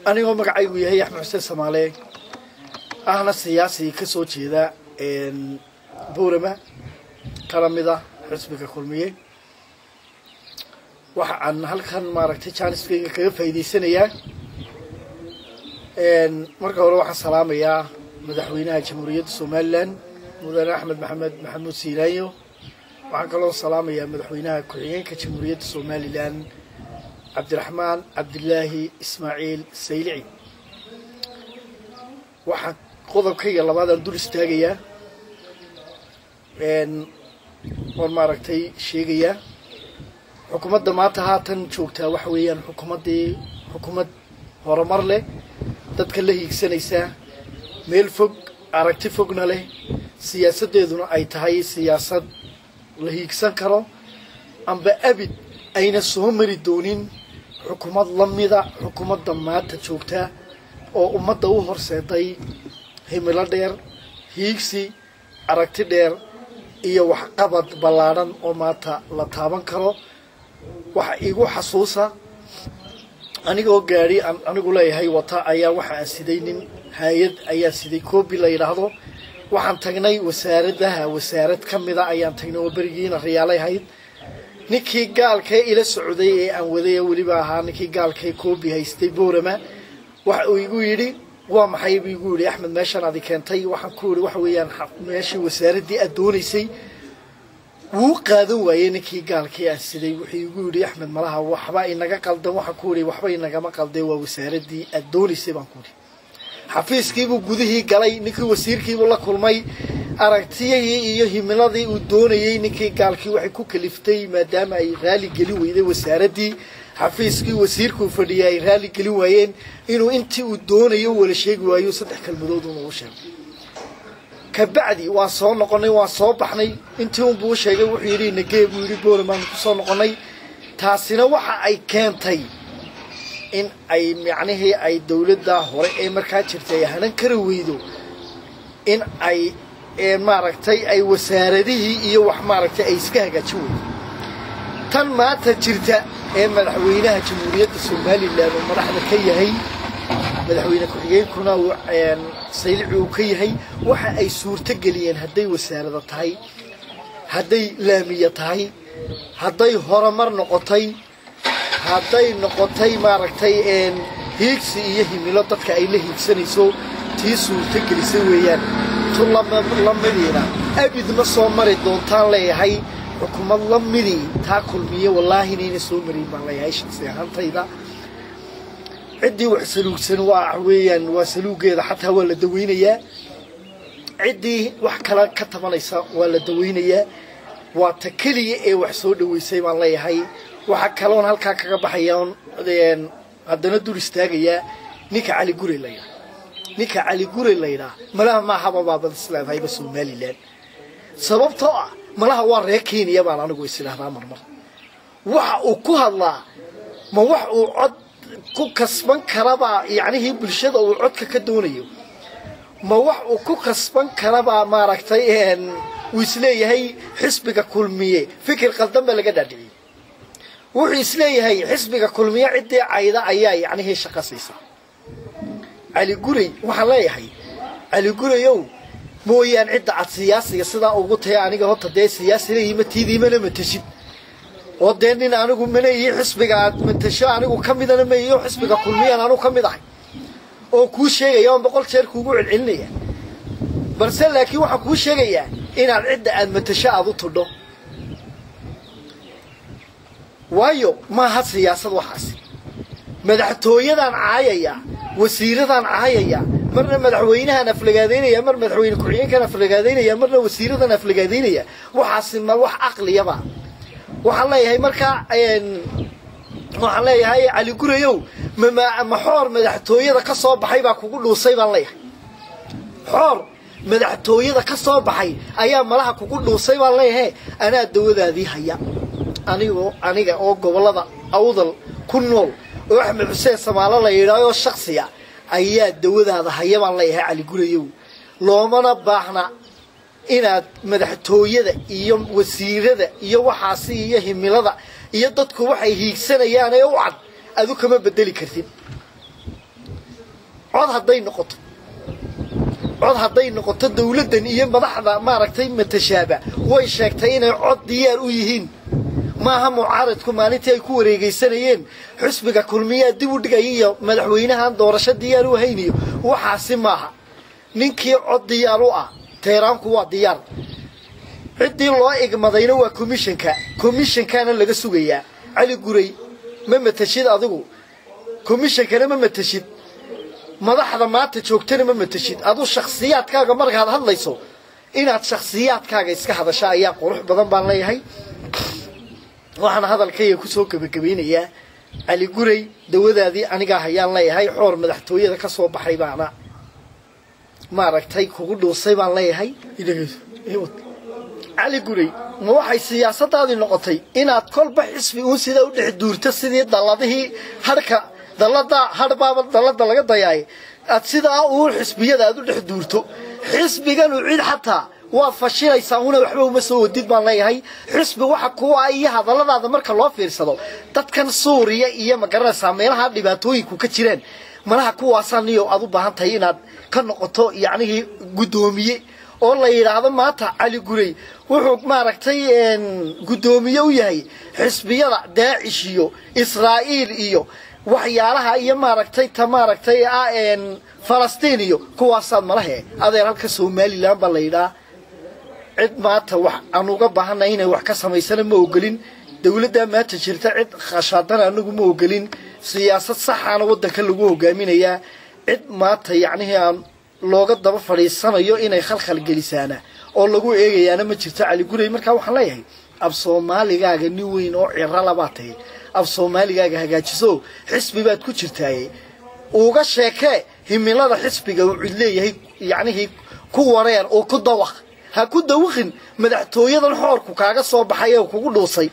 أنا يوم مقعيو يهي أحمد حسين سمالي أنا سياسي كسو جيدا بورما كلامي حسبك كلمية وعن هالكان ماركتي كانس في كيف هيدي سنة مركب روح السلام يا مدحوينها جمهورية الصومال مدن أحمد محمود سيرايو وعن السلام يا مدحوينها كلين كجمهورية الصومال لان عبد الرحمن عبد الله إسماعيل السيلعي waxaan qodobkayga labaad dul istaagaya maaragtay sheegaya xukuumadda maanta haatan joogtaa waxa weeyaan xukuumad horumar leh dadka la hiigsanaysa meel fog aragti fogna leh siyaasadeeduna ay tahay siyaasad la hiigsan karo amba abid ayna soo mari doonin xukuumad lamida xukuumadda maanta joogtaa oo ummadda u horseeday himilo dheer hiigsi aragti dheer iyo wax qabad ballaaran oo maanta la taaban karo waxa igu xasuusa anigoo gaari anigu leeyahay wata ayaa waxa aan siday nin hay'ad ayaa siday koobi la yiraahdo waxaan tagnay wasaarad kamida ayaan tagnay oo barigiina riyaalay hayd ninkii gaalka ila socday ee aan waday waliba ahaa ninkii gaalka koobi haystay boorama waxa uu igu yiri waa maxay igu yiri Axmed meeshan aad keentay waxaan ku yiri waxa weeyaan meeshii wasaaradii aad doonaysay wuu qaadan waayay ninkii gaalkii aan siday wuxuu igu yiri Axmed malaha waxba inaga qaldan waxa ku yiri waxba inaga ma qalday waa wasaaradii aad doonaysay baan ku yiri xafiiskiibu gudihii galay ninkii wasiirkiibu la kulmay aragtiyay iyo himiladii uu doonayay ninkii gaalkii waxay ku kaliftay maadaama ay raali gali weyday wasaaradii xafiiskii wasiirku fadhiyay raali gali waayeen inuu intii uu doonayo wala sheegi waayo saddex kalmadood uu sheegay ka bacdi waa soo noqonay waa soo baxnay intii uu buu sheegay wuxuu yiri nageeb uu yiri boorman ku soo noqonay taasina waxa ay keentay in ay macnaheedu ay dawladda hore ee markaa jirtay hanan kara weydo in ay maaragtay ay wasaaradihii iyo wax maaragtay ay iska hagaajin tan maanta jirta ee madaxweynaha jamhuuriyadda Soomaaliland oo madaxda ka yahay madaxweyne ku-xigeenkuna saylici uu ka yahay waxa ay suurta galiyeen haday wasaaradda tahay haday laamiya tahay haday horumar noqotay haday noqotay maaragtay hiigsi iyo himilo dadka ay la hiigsanayso tii suurta galisay weeyaan tulamadiina abid ma soo mari doontaan leeyahay xukuumad lamidi taa kulmiye wallahi inay soo marin baan leeyahay shakhsi ahaantayda cidii wax saluugsan waa weeyaan waa saluugeeda xataa waa la daweynayaa cidii wax kala ka tabanaysa waa la daweynayaa waa ta kaliya ee wax soo dhaweysay baan leeyahay waxa kaloon halka kaga baxayaan haddana dul istaagaya ninka cali gure layra malaha ma haba baabad islaamay Soomaaliland sababtoo ah malaha waa reer Kenya baan anigu islaahdaa marmar waxa uu ku hadlaa ma wax uu cod ku kasban karaba yaani bulshada uu codka ka doonayo ma wax uu ku kasban karaba maaragtay uu isleeyahay xisbiga kulmiye fikir qaldan ba laga dhaadhiciyay wuxuu isleeyahay xisbiga kulmiye cidii ayda ayaa yaani shaqasiisa ali gurey waxa leeyahay ali gureyow mooyaan cidda cad siyaasiga sida ugu tahay aniga horta de siyaasiga ma tiidimana ma tashid oo deenin anigu manay xisbiga ma tasho anigu kamidana ma iyo xisbiga kulmiye anigu kamid ahay oo ku sheegayo 100 jeer kuugu cilcinaya balse laakiin waxa ku sheegaya inaad cidda aad ma tasho aad u tudho waayo ma ha siyaasad waxaas madaxtooyadan caayaya wasiiradan caayaya marna madaxweynaha aflagaadeynaya mar madaxweyne ku-xigeenka aflagaadeynaya marna wasiiradan aflagaadeynaya waxaas ma wax aqliyaba waxa leeyahay marka waxa leeyahay cali gureyow ma xoor madaxtooyada ka soo baxay baa kugu dhuusay baan leeyahay xoor madaxtooyada ka soo baxay ayaa malaha kugu dhuusay baan leeyahay anaa dawadaadii haya aniga oo gobolada awdal ku nool oo Axmed Xuseen Samaalo la yiraahdo shakhsiya ayaa dawadaada haya baan leeyahay cali gureyow loomana baahna inaad madaxtooyada iyo wasiirada iyo waxaasi iyo himilada iyo dadku waxay hiigsanayaan ee u cad adu kama bedeli kartid cod hadday noqoto dawladdan iyo madaxda maaragtay matashaaba way sheegtay inay cod diyaar u yihiin maaha mucaaradku maalintii ay ku wareegaysanayeen xisbiga kulmiyaa dib u dhigay iyo madaxweynahan doorasho diyaar u hayniyo waxaasi maaha ninkii cod diyaar u ah teeraanku waa diyaar ciddii loo igmadayna waa komishankaana laga sugayaa cali guray ma matashid adigu komishankana ma matashid madaxda maanta joogtana ma matashid adu shakhsiyaadkaaga markaad hadlayso inaad shakhsiyaadkaaga iska hadashaa ayaa qurux badan baan leeyahay waxaan hadalkayga ku soo gabagabeynayaa cali guray dawadaadii aniga hayaan leeyahay xoor madaxtooyada ka soo baxay baana maaragtay kugu dhuusay baan leeyahay cali guray ma waxay siyaasadaadii noqotay inaad kolba xisbi uun sida u dhex duurto sidii dalladihii harka dallada laga dayaay aad sidaa uu xisbiyada aad u dhex duurto xisbigan uu cid xataa waa fashilaysaa una waxba uma soo wadid baan leeyahay xisbi waxa kuwa iyo hadalladaada marka loo fiirsado dadkan Suuriya iyo magaranaysaa meelaha dhibaatooyinku ka jireen malaha kuwaasaan iyo aad u baahan tahay inaad ka noqoto yacni gudoomiye oo la yiraahdo maanta cali guray wuxuu maaragtay gudoomiye u yahay xisbiyada Daacish iyo Israa'iil iyo waxyaalaha iyo maaragtay Falastiin iyo kuwaasaad malahe adeer halka Soomaaliland baa la yiraahdaa cid maanta wax aan uga baahanay inay wax ka samaysana ma ogolin dawladda maanta jirta cid khashadana anagu ma ogolin siyaasad sax ah wadanka lagu hogaaminayaa cid maanta yacni aan looga daba fariisanayo inay khalkhal gelisaana oo lagu eegayaana ma jirto cali guray marka waxaan leeyahay ab Soomaaligaaga ni weyn oo cirra labaatay ab Soomaaligaaga hagaajiso xisbi baad ku jirtay uga sheekay himilada xisbiga uu leeyahay yacni ku wareer oo ku dawaq ha ku dawaqin madaxtooyadan xoorku kaaga soo baxay oo kugu dhuusay